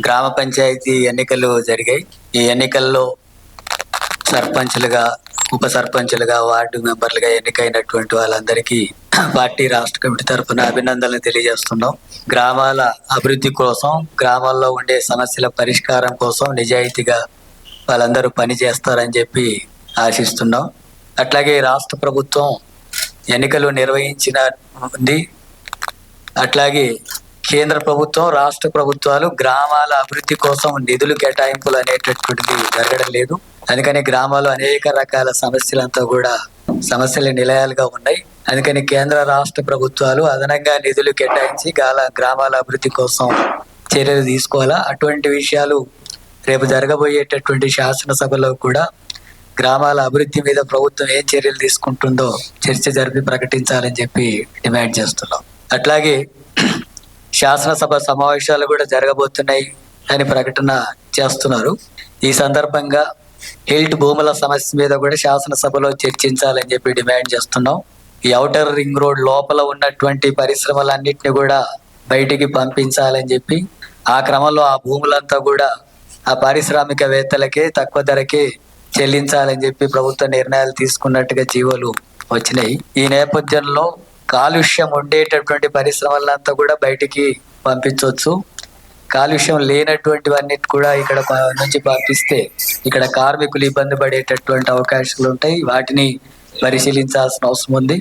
గ్రామ పంచాయతీ ఎన్నికలు జరిగాయి. ఈ ఎన్నికల్లో సర్పంచులుగా, ఉప సర్పంచులుగా, వార్డు మెంబర్లుగా ఎన్నికైనటువంటి వాళ్ళందరికీ పార్టీ రాష్ట్ర కమిటీ తరఫున అభినందనలు తెలియజేస్తున్నాం. గ్రామాల అభివృద్ధి కోసం, గ్రామాల్లో ఉండే సమస్యల పరిష్కారం కోసం నిజాయితీగా వాళ్ళందరూ పని చేస్తారని చెప్పి ఆశిస్తున్నాం. అట్లాగే రాష్ట్ర ప్రభుత్వం ఎన్నికలు నిర్వహించిన ఉంది. అట్లాగే కేంద్ర ప్రభుత్వం, రాష్ట్ర ప్రభుత్వాలు గ్రామాల అభివృద్ధి కోసం నిధులు కేటాయింపులు అనేటటువంటిది జరగడం లేదు. అందుకని గ్రామాల్లో అనేక రకాల సమస్యలు నిలయాలుగా ఉన్నాయి. అందుకని కేంద్ర రాష్ట్ర ప్రభుత్వాలు అదనంగా నిధులు కేటాయించి గ్రామాల అభివృద్ధి కోసం చర్యలు తీసుకోవాలా. అటువంటి విషయాలు రేపు జరగబోయేటటువంటి శాసనసభలో కూడా గ్రామాల అభివృద్ధి మీద ప్రభుత్వం ఏం చర్యలు తీసుకుంటుందో చర్చ జరిపి ప్రకటించాలని చెప్పి డిమాండ్ చేస్తున్నాం. అట్లాగే శాసనసభ సమావేశాలు కూడా జరగబోతున్నాయి అని ప్రకటన చేస్తున్నారు. ఈ సందర్భంగా హెల్త్ భూముల సమస్య మీద కూడా శాసనసభలో చర్చించాలని చెప్పి డిమాండ్ చేస్తున్నాం. ఈ ఔటర్ రింగ్ రోడ్ లోపల ఉన్నటువంటి పరిశ్రమలన్నింటినీ కూడా బయటికి పంపించాలని చెప్పి, ఆ క్రమంలో ఆ భూములంతా కూడా ఆ పారిశ్రామికవేత్తలకే తక్కువ ధరకే చెల్లించాలని చెప్పి ప్రభుత్వ నిర్ణయాలు తీసుకున్నట్టుగా జీవోలు వచ్చినాయి. ఈ నేపథ్యంలో కాలుష్యం ఉండేటటువంటి పరిశ్రమలంతా కూడా బయటికి పంపించవచ్చు. కాలుష్యం లేనటువంటివన్నిటి కూడా ఇక్కడ నుంచి పంపిస్తే ఇక్కడ కార్మికులు ఇబ్బంది పడేటటువంటి అవకాశాలు ఉంటాయి. వాటిని పరిశీలించాల్సిన అవసరం ఉంది.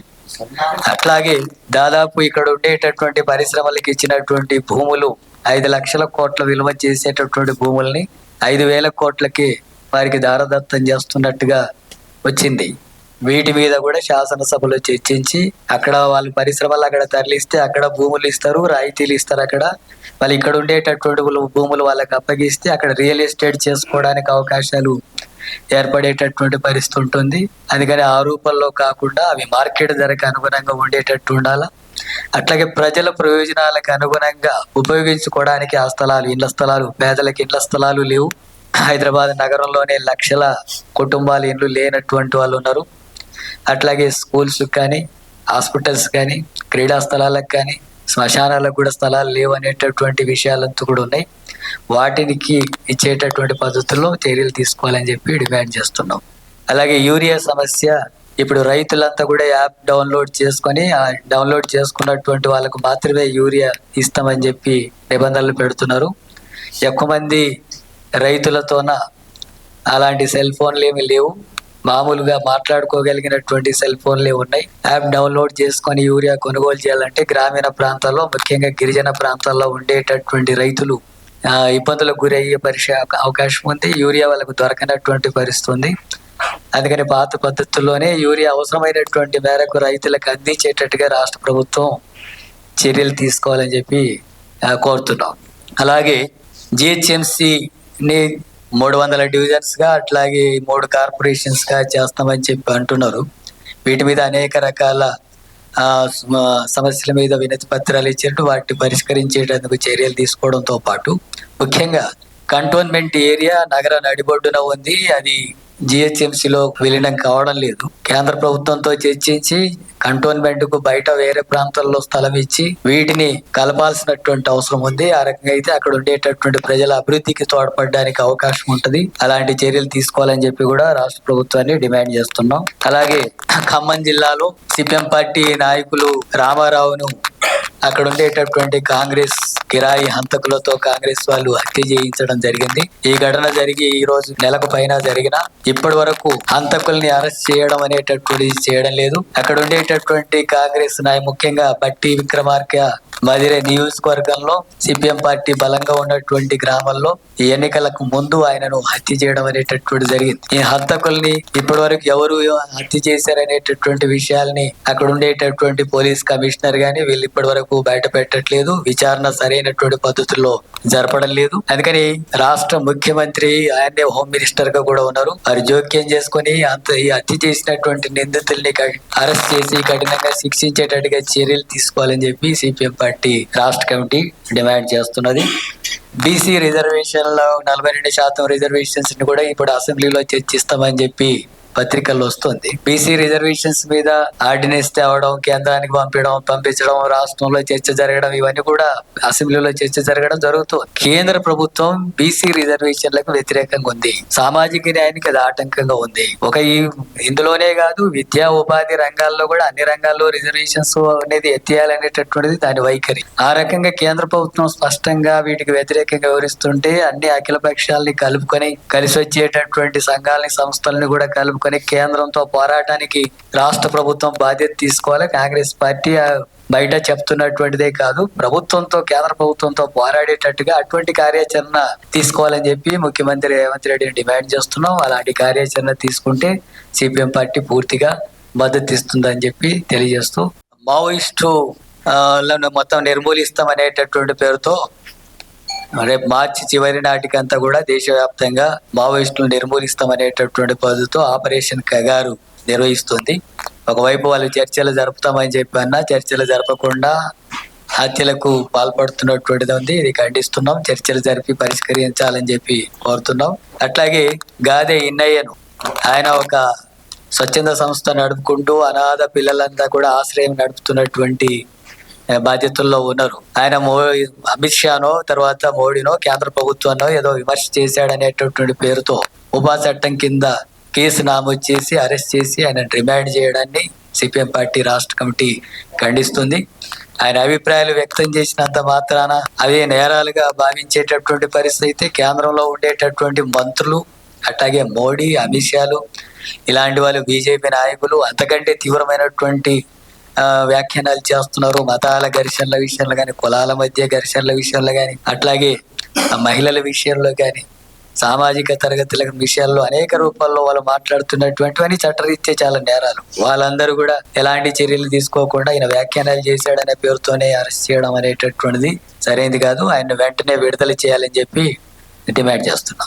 అట్లాగే దాదాపు ఇక్కడ ఉండేటటువంటి పరిశ్రమలకు ఇచ్చినటువంటి భూములు 5 లక్షల కోట్ల విలువ చేసేటటువంటి భూముల్ని 5,000 కోట్లకి వారికి దారదత్తం చేస్తున్నట్టుగా వచ్చింది. వీటి మీద కూడా శాసనసభలో చర్చించి అక్కడ వాళ్ళు పరిశ్రమలు అక్కడ తరలిస్తే అక్కడ భూములు ఇస్తారు, రాయితీలు ఇస్తారు. అక్కడ వాళ్ళు ఇక్కడ ఉండేటటువంటి భూములు వాళ్ళకి అప్పగిస్తే అక్కడ రియల్ ఎస్టేట్ చేసుకోవడానికి అవకాశాలు ఏర్పడేటటువంటి పరిస్థితి ఉంటుంది. అందుకని ఆ రూపంలో కాకుండా అవి మార్కెట్ ధరకు అనుగుణంగా ఉండేటట్టు ఉండాలా. అట్లాగే ప్రజల ప్రయోజనాలకు అనుగుణంగా ఉపయోగించుకోవడానికి ఆ స్థలాలు, ఇళ్ల స్థలాలు, పేదలకు ఇళ్ల స్థలాలు లేవు. హైదరాబాద్ నగరంలోనే లక్షల కుటుంబాలు ఇళ్ళు లేనటువంటి వాళ్ళు ఉన్నారు. అట్లాగే స్కూల్స్ కానీ, హాస్పిటల్స్ కానీ, క్రీడా స్థలాలకు కానీ, శ్మశానాలకు కూడా స్థలాలు లేవు అనేటటువంటి విషయాలంతా కూడా ఉన్నాయి. వాటికి ఇచ్చేటటువంటి పద్ధతుల్లో చర్యలు తీసుకోవాలని చెప్పి డిమాండ్ చేస్తున్నాం. అలాగే యూరియా సమస్య, ఇప్పుడు రైతులంతా కూడా యాప్ డౌన్లోడ్ చేసుకొని ఆ డౌన్లోడ్ చేసుకున్నటువంటి వాళ్ళకు మాత్రమే యూరియా ఇస్తామని చెప్పి నిబంధనలు పెడుతున్నారు. ఎక్కువ మంది రైతులతోన అలాంటి సెల్ ఫోన్లు ఏమి లేవు, మామూలుగా మాట్లాడుకోగలిగినటువంటి సెల్ ఫోన్లే ఉన్నాయి. యాప్ డౌన్లోడ్ చేసుకొని యూరియా కొనుగోలు చేయాలంటే గ్రామీణ ప్రాంతాల్లో, ముఖ్యంగా గిరిజన ప్రాంతాల్లో ఉండేటటువంటి రైతులు ఇబ్బందులకు గురయ్యే అవకాశం ఉంది. యూరియా వాళ్ళకు దొరకనటువంటి పరిస్థితి ఉంది. అందుకని పాత పద్ధతుల్లోనే యూరియా అవసరమైనటువంటి మేరకు రైతులకు అందించేటట్టుగా రాష్ట్ర ప్రభుత్వం చర్యలు తీసుకోవాలని చెప్పి కోరుతున్నాం. అలాగే జిహెచ్ఎంసీని 300 డివిజన్స్గా, అట్లాగే 3 కార్పొరేషన్స్గా చేస్తామని చెప్పి అంటున్నారు. వీటి మీద అనేక రకాల సమస్యల మీద వినతి పత్రాలు ఇచ్చినట్టు వాటిని పరిష్కరించేటందుకు చర్యలు తీసుకోవడంతో పాటు ముఖ్యంగా కంటోన్మెంట్ ఏరియా నగర నడిబొడ్డున ఉంది. అది జిహెచ్ఎంసీలో విలీనం కావడం లేదు. కేంద్ర ప్రభుత్వంతో చర్చించి కంటోన్మెంట్ కు బయట వేరే ప్రాంతాల్లో స్థలం ఇచ్చి వీటిని కలపాల్సినటువంటి అవసరం ఉంది. ఆ రకంగా అయితే అక్కడ ఉండేటటువంటి ప్రజల అభివృద్ధికి తోడ్పడడానికి అవకాశం ఉంటుంది. అలాంటి చర్యలు తీసుకోవాలని చెప్పి కూడా రాష్ట్ర ప్రభుత్వాన్ని డిమాండ్ చేస్తున్నాం. అలాగే ఖమ్మం జిల్లాలో సిపిఎం పార్టీ నాయకులు రామారావును అక్కడ ఉండేటటువంటి కాంగ్రెస్ కిరాయి హంతకులతో కాంగ్రెస్ వాళ్ళు హత్య చేయించడం జరిగింది. ఈ ఘటన జరిగి ఈ రోజు నెలకు పైన జరిగిన ఇప్పటి వరకు హంతకుల్ని అరెస్ట్ చేయడం అనేటటువంటిది చేయడం లేదు. అక్కడ ఉండేటటువంటి కాంగ్రెస్ ముఖ్యంగా బట్టి విక్రమార్క మదిరే నియోజకవర్గంలో సిపిఎం పార్టీ బలంగా ఉన్నటువంటి గ్రామంలో ఈ ఎన్నికలకు ముందు ఆయనను హత్య చేయడం అనేటటువంటి జరిగింది. ఈ హంతకుల్ని ఇప్పటి వరకు ఎవరు హత్య చేశారనేటటువంటి విషయాల్ని అక్కడ ఉండేటటువంటి పోలీస్ కమిషనర్ గాని వీళ్ళు ఇప్పటి వరకు బయట పెట్టట్లేదు. విచారణ సరైనటువంటి పద్ధతుల్లో జరపడం లేదు. అందుకని రాష్ట్ర ముఖ్యమంత్రి ఆయనే హోమ్ మినిస్టర్ గా కూడా ఉన్నారు. వారు జోక్యం చేసుకుని ఈ హత్య చేసినటువంటి నిందితుల్ని అరెస్ట్ చేసి కఠినంగా శిక్షించేటట్టుగా చర్యలు తీసుకోవాలని చెప్పి సిపిఎం పార్టీ రాష్ట్ర కమిటీ డిమాండ్ చేస్తున్నది. బీసీ రిజర్వేషన్లో 42% రిజర్వేషన్స్ ని కూడా ఇప్పుడు అసెంబ్లీలో చర్చిస్తామని చెప్పి పత్రికల్లో వస్తుంది. బీసీ రిజర్వేషన్స్ మీద ఆర్డినెన్స్ తేవడం, కేంద్రానికి పంపించడం, రాష్ట్రంలో చర్చ జరగడం, ఇవన్నీ కూడా అసెంబ్లీలో చర్చ జరగడం జరుగుతుంది. కేంద్ర ప్రభుత్వం బీసీ రిజర్వేషన్లకు వ్యతిరేకంగా ఉంది, సామాజిక న్యాయానికి అది ఆటంకంగా ఉంది. ఇందులోనే కాదు, విద్యా ఉపాధి రంగాల్లో కూడా అన్ని రంగాల్లో రిజర్వేషన్స్ అనేది ఎత్తేయాలనేటటువంటిది దాని వైఖరి. ఆ రకంగా కేంద్ర ప్రభుత్వం స్పష్టంగా వీటికి వ్యతిరేకంగా వివరిస్తుంటే అన్ని అఖిల పక్షాలని కలుపుకొని, కలిసి వచ్చేటటువంటి సంఘాలని, సంస్థలని కూడా కలుపుకొని కేంద్రంతో పోరాటానికి రాష్ట్ర ప్రభుత్వం బాధ్యత తీసుకోవాలి. కాంగ్రెస్ పార్టీ బయట చెప్తున్నటువంటిదే కాదు, కేంద్ర ప్రభుత్వంతో పోరాడేటట్టుగా అటువంటి కార్యాచరణ తీసుకోవాలని చెప్పి ముఖ్యమంత్రి రేవంత్ రెడ్డిని డిమాండ్ చేస్తున్నాం. అలాంటి కార్యాచరణ తీసుకుంటే సిపిఎం పార్టీ పూర్తిగా మద్దతు ఇస్తుందని చెప్పి తెలియజేస్తూ, మావోయిస్టు మొత్తం నిర్మూలిస్తాం అనేటటువంటి పేరుతో రేపు మార్చి చివరి నాటికంతా కూడా దేశవ్యాప్తంగా మావోయిస్టులు నిర్మూలిస్తాం అనేటటువంటి పద్ధతితో ఆపరేషన్ కగారు నిర్వహిస్తుంది. ఒకవైపు వాళ్ళు చర్చలు జరుపుతామని చెప్పన్నా చర్చలు జరపకుండా హత్యలకు పాల్పడుతున్నటువంటిది ఉంది. ఇది ఖండిస్తున్నాం. చర్చలు జరిపి పరిష్కరించాలని చెప్పి కోరుతున్నాం. అట్లాగే గాదే ఇన్నయ్యను, ఆయన ఒక స్వచ్ఛంద సంస్థ నడుపుకుంటూ అనాథ పిల్లలంతా కూడా ఆశ్రయం నడుపుతున్నటువంటి బాధ్యతల్లో ఉన్నారు. ఆయన అమిత్ షానో తర్వాత మోడీనో కేంద్ర ప్రభుత్వాన్నో ఏదో విమర్శ చేశాడనేటటువంటి పేరుతో ఉపా చట్టం కింద కేసు నమోదు చేసి అరెస్ట్ చేసి ఆయన రిమాండ్ చేయడాన్ని సిపిఎం పార్టీ రాష్ట్ర కమిటీ ఖండిస్తుంది. ఆయన అభిప్రాయాలు వ్యక్తం చేసినంత మాత్రాన అవి నేరాలుగా భావించేటటువంటి పరిస్థితి కేంద్రంలో ఉండేటటువంటి మంత్రులు, అట్లాగే మోడీ, అమిత్ షాలు ఇలాంటి వాళ్ళు, బీజేపీ నాయకులు అంతకంటే తీవ్రమైనటువంటి వ్యాఖ్యానాలు చేస్తున్నారు. మతాల ఘర్షణల విషయంలో కానీ, కులాల మధ్య ఘర్షణల విషయంలో కానీ, అట్లాగే మహిళల విషయంలో కానీ, సామాజిక తరగతుల విషయాల్లో అనేక రూపాల్లో వాళ్ళు మాట్లాడుతున్నటువంటివన్నీ చట్టరీత్యా చాలా నేరాలు. వాళ్ళందరూ కూడా ఎలాంటి చర్యలు తీసుకోకుండా ఆయన వ్యాఖ్యానాలు చేశాడనే పేరుతోనే అరెస్ట్ చేయడం అనేటటువంటిది సరైనది కాదు. ఆయన వెంటనే విడుదల చేయాలని చెప్పి డిమాండ్ చేస్తున్నాం.